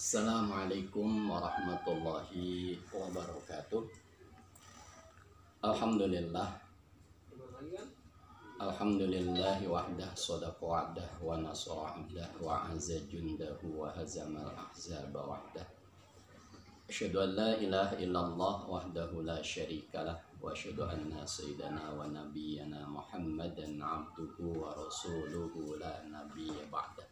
Assalamualaikum warahmatullahi wabarakatuh. Alhamdulillah. Alhamdulillahi wahdah sadaqa wa'dah wa nasara 'abdah wa 'azza jundahu wa hazamal ahzaba wahdah. Asyhadu an la ilaha illallah wahdahu la syarikalah wa asyhadu anna sayyidana wa nabiyyana Muhammadan 'abduhu wa rasuluhu la nabiyya ba'dah.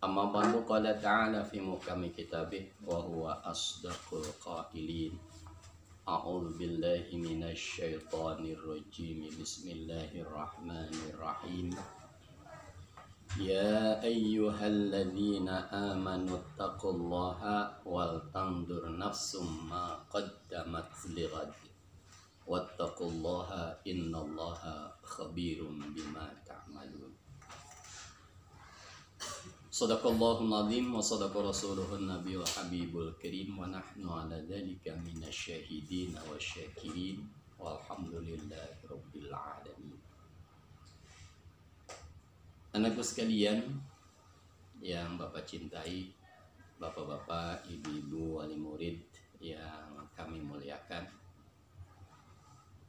Amma ba'du qala ta'ala fi muhkami kitabih wa huwa asdaqul qailin. A'udzu billahi minasy syaithanir rajim. Bismillahirrahmanirrahim. Ya ayyuhalladzina amanu taqullaha wal tandur nafsum ma qaddamat lighad. Wattaqullaha innallaha khabirum bima ta'malun. Sadaqallahul azim wa sadaqa rasuluhun nabiyul habibul karim wa nahnu ala dzalika minasyahidin wa syakirin walhamdulillahi rabbil alamin. Anakku sekalian yang Bapak cintai, Bapak-bapak, ibu-ibu, wali murid yang kami muliakan,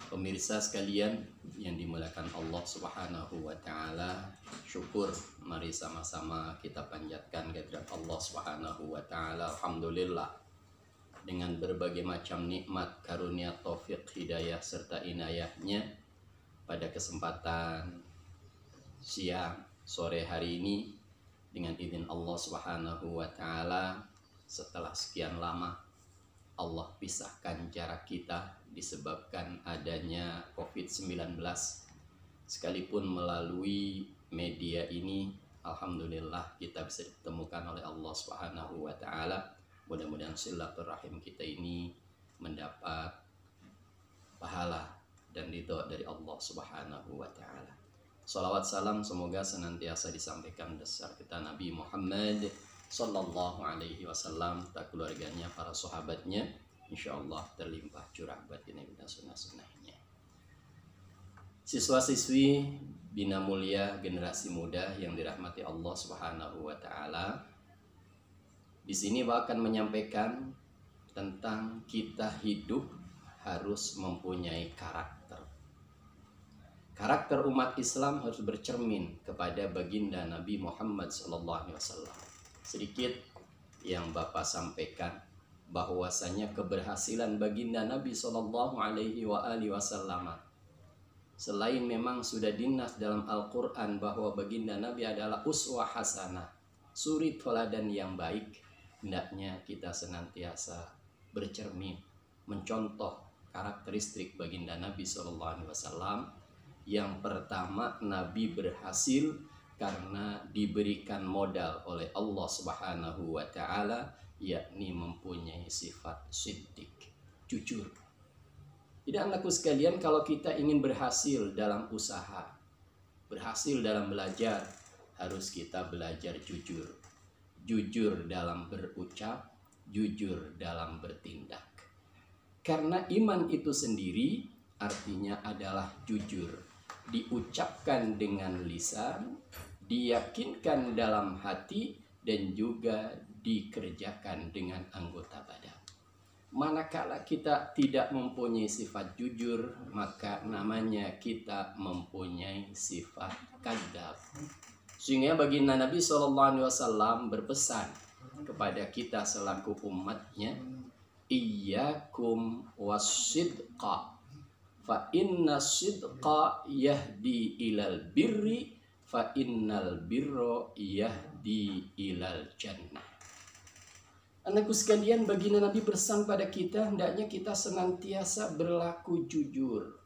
pemirsa sekalian yang dimuliakan Allah Subhanahu wa taala, syukur mari sama-sama kita panjatkan kehadirat Allah Subhanahu wa taala. Alhamdulillah, dengan berbagai macam nikmat, karunia, taufik, hidayah serta inayahnya, pada kesempatan siang sore hari ini dengan izin Allah Subhanahu wa taala, setelah sekian lama Allah pisahkan jarak kita disebabkan adanya COVID-19. Sekalipun melalui media ini, alhamdulillah kita bisa ditemukan oleh Allah Subhanahu wa taala. Mudah-mudahan silaturahim kita ini mendapat pahala dan ridho dari Allah Subhanahu wa taala. Salawat salam semoga senantiasa disampaikan besar kita Nabi Muhammad sallallahu alaihi wasallam, tak keluarganya, para sahabatnya, insyaallah terlimpah curah batin dan sunnah-sunnahnya. Siswa-siswi Bina Mulia generasi muda yang dirahmati Allah Subhanahu wa taala, di sini akan menyampaikan tentang kita hidup harus mempunyai karakter. Karakter umat Islam harus bercermin kepada baginda Nabi Muhammad sallallahu alaihi wasallam. Sedikit yang Bapak sampaikan bahwasanya keberhasilan baginda Nabi sallallahu alaihi wasallam, selain memang sudah dinas dalam Al-Quran bahwa baginda Nabi adalah uswah hasanah, suri teladan yang baik, hendaknya kita senantiasa bercermin mencontoh karakteristik baginda Nabi sallallahu alaihi wasallam. Yang pertama, Nabi berhasil karena diberikan modal oleh Allah Subhanahu wa taala, yakni mempunyai sifat siddiq, jujur. Tidak, anakku sekalian, kalau kita ingin berhasil dalam usaha, berhasil dalam belajar, harus kita belajar jujur. Jujur dalam berucap, jujur dalam bertindak. Karena iman itu sendiri artinya adalah jujur. Diucapkan dengan lisan, diyakinkan dalam hati, dan juga dikerjakan dengan anggota badan. Manakala kita tidak mempunyai sifat jujur, maka namanya kita mempunyai sifat kadzab. Sehingga baginda Nabi SAW berpesan kepada kita selaku umatnya, iyyakum wasidqa, fa inna sidqa yahdi ilal birri, fa innal birra yahdi ilal jannah. Anakku sekalian, baginda Nabi berpesan pada kita, hendaknya kita senantiasa berlaku jujur.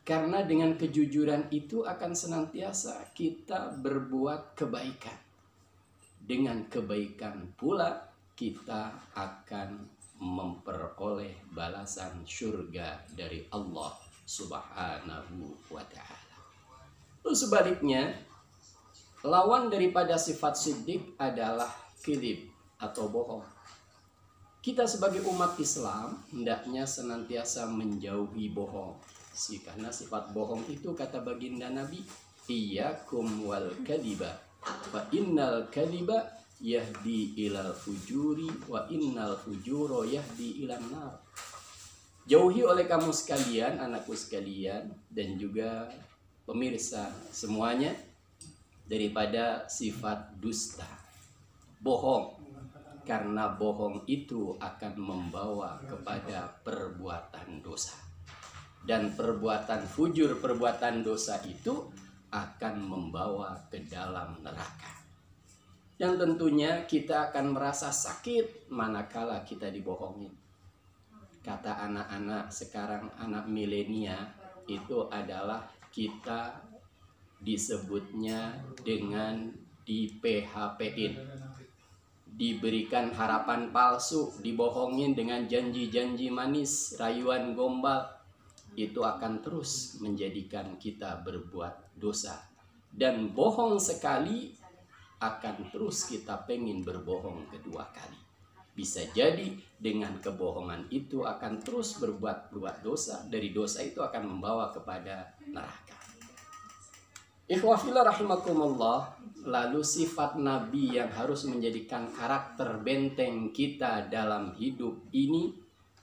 Karena dengan kejujuran itu akan senantiasa kita berbuat kebaikan. Dengan kebaikan pula kita akan memperoleh balasan surga dari Allah Subhanahu wa ta'ala. Lalu sebaliknya, lawan daripada sifat siddiq adalah kadzib atau bohong. Kita sebagai umat Islam hendaknya senantiasa menjauhi bohong. Karena sifat bohong itu, kata baginda Nabi, iyyakum wal kadziba, fa innal kadziba yahdi ilal fujuri wa innal fujuro yahdi ilan nar. Jauhi oleh kamu sekalian, anakku sekalian, dan juga pemirsa semuanya, daripada sifat dusta, bohong. Karena bohong itu akan membawa kepada perbuatan dosa. Dan perbuatan fujur, perbuatan dosa itu akan membawa ke dalam neraka. Yang tentunya kita akan merasa sakit manakala kita dibohongin. Kata anak-anak sekarang, anak milenial, itu adalah kita disebutnya dengan di PHP-in, diberikan harapan palsu, dibohongin dengan janji-janji manis, rayuan gombal. Itu akan terus menjadikan kita berbuat dosa. Dan bohong sekali akan terus kita pengen berbohong kedua kali. Bisa jadi dengan kebohongan itu akan terus berbuat dosa. Dari dosa itu akan membawa kepada neraka. Ikhwah fillah rahimakumullah. Lalu sifat Nabi yang harus menjadikan karakter benteng kita dalam hidup ini,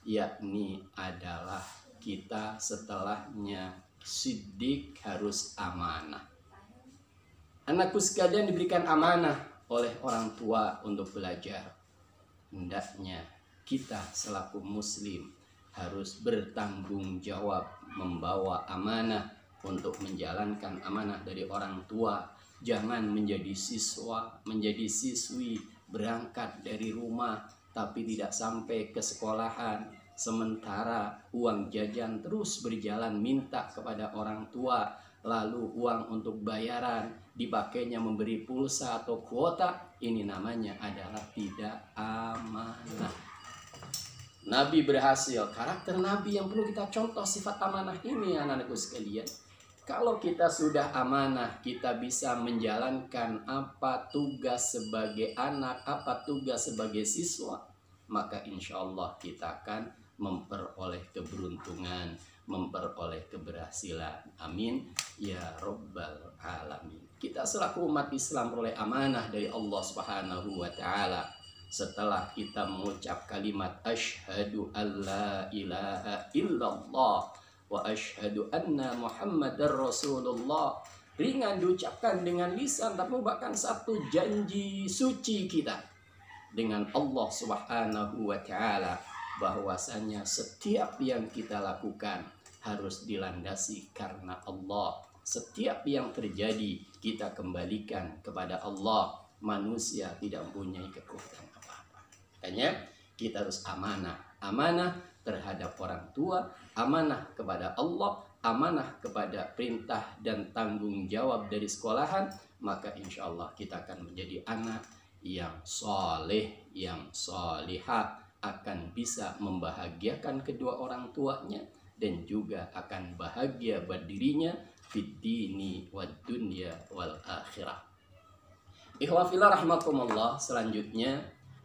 yakni adalah kita setelahnya siddiq, harus amanah. Anakku sekalian diberikan amanah oleh orang tua untuk belajar. Hendaknya kita selaku muslim harus bertanggung jawab membawa amanah untuk menjalankan amanah dari orang tua. Jangan menjadi siswa, menjadi siswi, berangkat dari rumah tapi tidak sampai ke sekolahan. Sementara uang jajan terus berjalan minta kepada orang tua. Lalu uang untuk bayaran dipakainya memberi pulsa atau kuota. Ini namanya adalah tidak amanah. Nabi berhasil. Karakter Nabi yang perlu kita contoh sifat amanah ini, anak-anakku sekalian. Kalau kita sudah amanah, kita bisa menjalankan apa tugas sebagai anak, apa tugas sebagai siswa, maka insya Allah kita akan memperoleh keberuntungan, memperoleh keberhasilan. Amin ya rabbal alamin. Kita selaku umat Islam peroleh amanah dari Allah Subhanahu wa taala. Setelah kita mengucap kalimat asyhadu alla ilaha illallah wa asyhadu anna Muhammadar Rasulullah, ringan diucapkan dengan lisan, tapi merupakan satu janji suci kita dengan Allah Subhanahu wa taala, bahwasanya setiap yang kita lakukan harus dilandasi karena Allah. Setiap yang terjadi kita kembalikan kepada Allah. Manusia tidak mempunyai kekuatan apa-apa. Makanya kita harus amanah. Amanah terhadap orang tua, amanah kepada Allah, amanah kepada perintah dan tanggung jawab dari sekolahan. Maka insya Allah kita akan menjadi anak yang soleh, yang solihah, akan bisa membahagiakan kedua orang tuanya dan juga akan bahagia buat dirinya fid dini wad dunya wal akhirah. Ikhwah fillah rahimakumullah, selanjutnya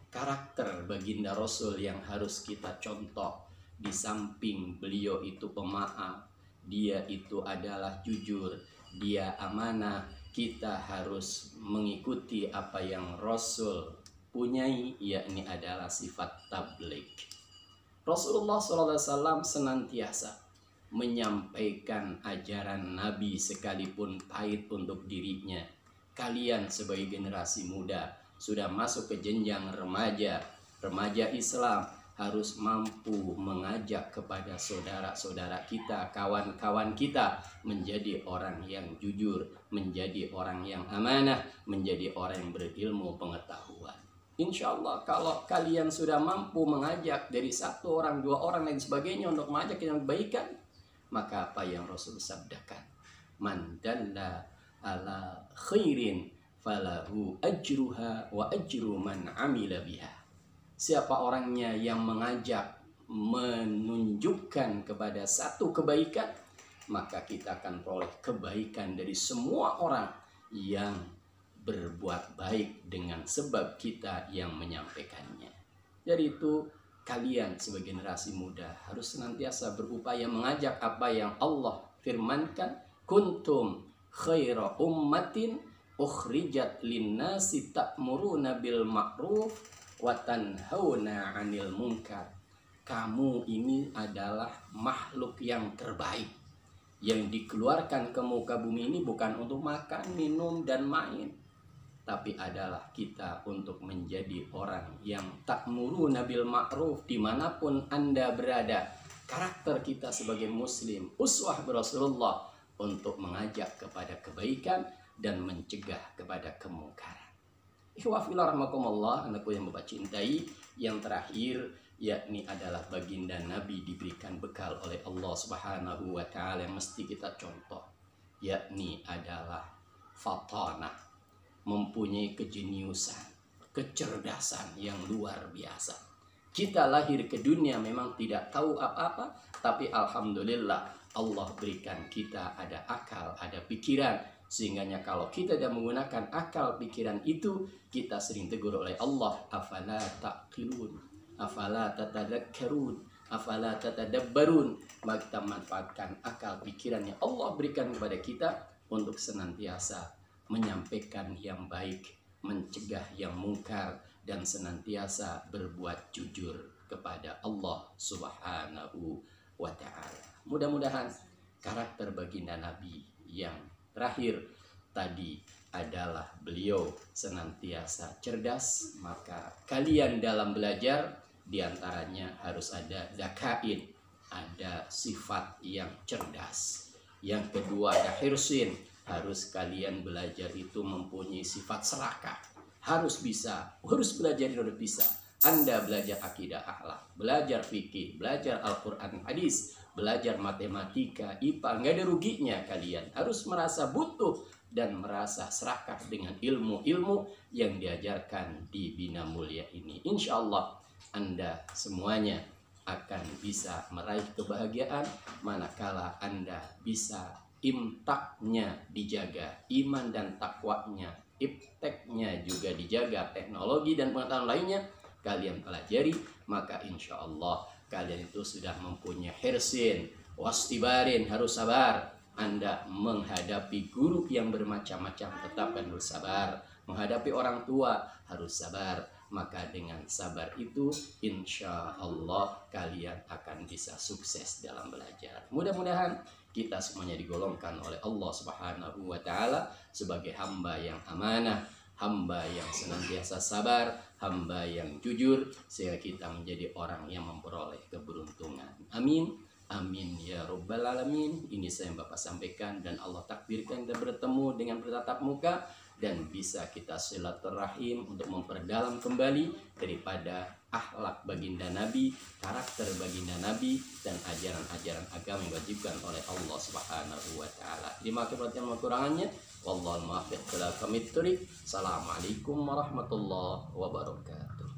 karakter baginda Rasul yang harus kita contoh. Di samping beliau itu pemaaf, dia itu adalah jujur, dia amanah, kita harus mengikuti apa yang Rasul punyai, yakni adalah sifat tabligh. Rasulullah SAW senantiasa menyampaikan ajaran Nabi sekalipun pahit untuk dirinya. Kalian sebagai generasi muda sudah masuk ke jenjang remaja, remaja Islam, harus mampu mengajak kepada saudara-saudara kita, kawan-kawan kita menjadi orang yang jujur, menjadi orang yang amanah, menjadi orang yang berilmu pengetahuan. Insya Allah kalau kalian sudah mampu mengajak dari satu orang, dua orang, dan sebagainya untuk mengajak yang kebaikan, maka apa yang Rasul sabdakan, man dalla ala khairin falahu ajruha wa ajru man amila biha. Siapa orangnya yang mengajak, menunjukkan kepada satu kebaikan, maka kita akan peroleh kebaikan dari semua orang yang berbuat baik dengan sebab kita yang menyampaikannya. Dari itu kalian sebagai generasi muda harus senantiasa berupaya mengajak apa yang Allah firmankan, kuntum khaira ummatin ukhrijat linnasi ta'muruna bil ma'ruf wa tanhauna 'anil munkar. Kamu ini adalah makhluk yang terbaik yang dikeluarkan ke muka bumi ini bukan untuk makan, minum, dan main, tapi adalah kita untuk menjadi orang yang ta'muruna bil ma'ruf dimanapun Anda berada. Karakter kita sebagai muslim, uswah Rasulullah untuk mengajak kepada kebaikan dan mencegah kepada kemungkaran. Ikhwah fillah rahimakumullah, anakku yang Bapak cintai, yang terakhir yakni adalah baginda Nabi diberikan bekal oleh Allah Subhanahu wa taala yang mesti kita contoh, yakni adalah fatanah, mempunyai kejeniusan, kecerdasan yang luar biasa. Kita lahir ke dunia memang tidak tahu apa-apa, tapi alhamdulillah Allah berikan kita ada akal, ada pikiran, sehingga kalau kita tidak menggunakan akal pikiran itu, kita sering tegur oleh Allah, afala taqilun, afala tatadakkarun, afala tatadabbarun. Maka kita manfaatkan akal pikiran yang Allah berikan kepada kita untuk senantiasa menyampaikan yang baik, mencegah yang mungkar, dan senantiasa berbuat jujur kepada Allah Subhanahu wa ta'ala. Mudah-mudahan karakter baginda Nabi yang terakhir tadi adalah beliau senantiasa cerdas. Maka kalian dalam belajar diantaranya harus ada zakain, ada sifat yang cerdas. Yang kedua ada hirsin, harus kalian belajar itu mempunyai sifat serakah. Harus belajar harus bisa. Anda belajar akidah akhlak, belajar fikih, belajar Al-Quran hadis, belajar matematika, IPA, nggak ada ruginya kalian. Harus merasa butuh dan merasa serakah dengan ilmu-ilmu yang diajarkan di Bina Mulia ini. Insya Allah Anda semuanya akan bisa meraih kebahagiaan manakala Anda bisa imtaknya dijaga, iman dan takwanya, ipteknya juga dijaga, teknologi dan pengetahuan lainnya kalian pelajari, maka insya Allah kalian itu sudah mempunyai hirsin, wastibarin, harus sabar. Anda menghadapi guru yang bermacam-macam tetap dan bersabar, menghadapi orang tua harus sabar. Maka dengan sabar itu insya Allah kalian akan bisa sukses dalam belajar. Mudah-mudahan kita semuanya digolongkan oleh Allah Subhanahu wa ta'ala sebagai hamba yang amanah, hamba yang senantiasa sabar, hamba yang jujur, sehingga kita menjadi orang yang memperoleh keberuntungan. Amin. Amin ya Rabbal Alamin. Ini saya yang Bapak sampaikan, dan Allah takdirkan kita bertemu dengan bertatap muka dan bisa kita silaturahim untuk memperdalam kembali daripada akhlak baginda Nabi, karakter baginda Nabi, dan ajaran-ajaran agama yang diwajibkan oleh Allah Subhanahu wa ta'ala. Terima kasih yang kekurangannya. Wallahul muwaffiq ila aqwamit thoriq. Assalamualaikum warahmatullahi wabarakatuh.